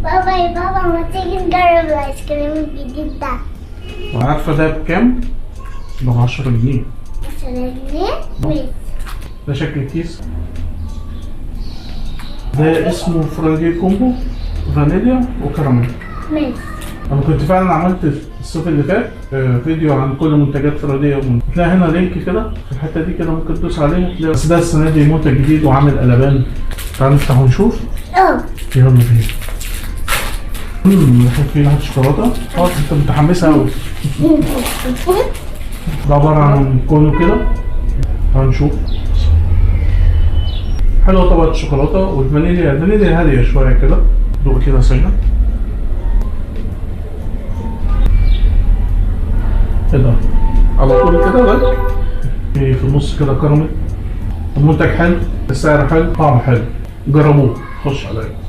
بابا يا بابا ما تيجي نجرب الايس كريم الجديد ده. وعارفة ده بكام؟ ب10 جنيه. 10 جنيه؟ ماشي. ده شكل الكيس. ده اسمه فرايدي كومبو فانيليا وكراميل. ماشي. انا كنت فعلا عملت الصيف اللي فات فيديو عن كل منتجات فرايدي. هتلاقي هنا لينك كده في الحته دي كده، ممكن تدوس عليه تلاقي. بس ده السنه دي منتج جديد وعامل قلبان. تعالى نفتح ونشوف. يلا بينا. ريحة فيه نكهة شوكولاته. انت متحمسه قوي. ده عباره عن كونه كده. هنشوف. حلوه طبقه الشوكولاته والفانيليا. الفانيليا هاديه شويه كده. دوق كده سنه. ايه ده؟ على طول كده بقى. في النص كده كراميل. المنتج حلو، السعر حلو، طعم حلو. جربوه. خش عليا.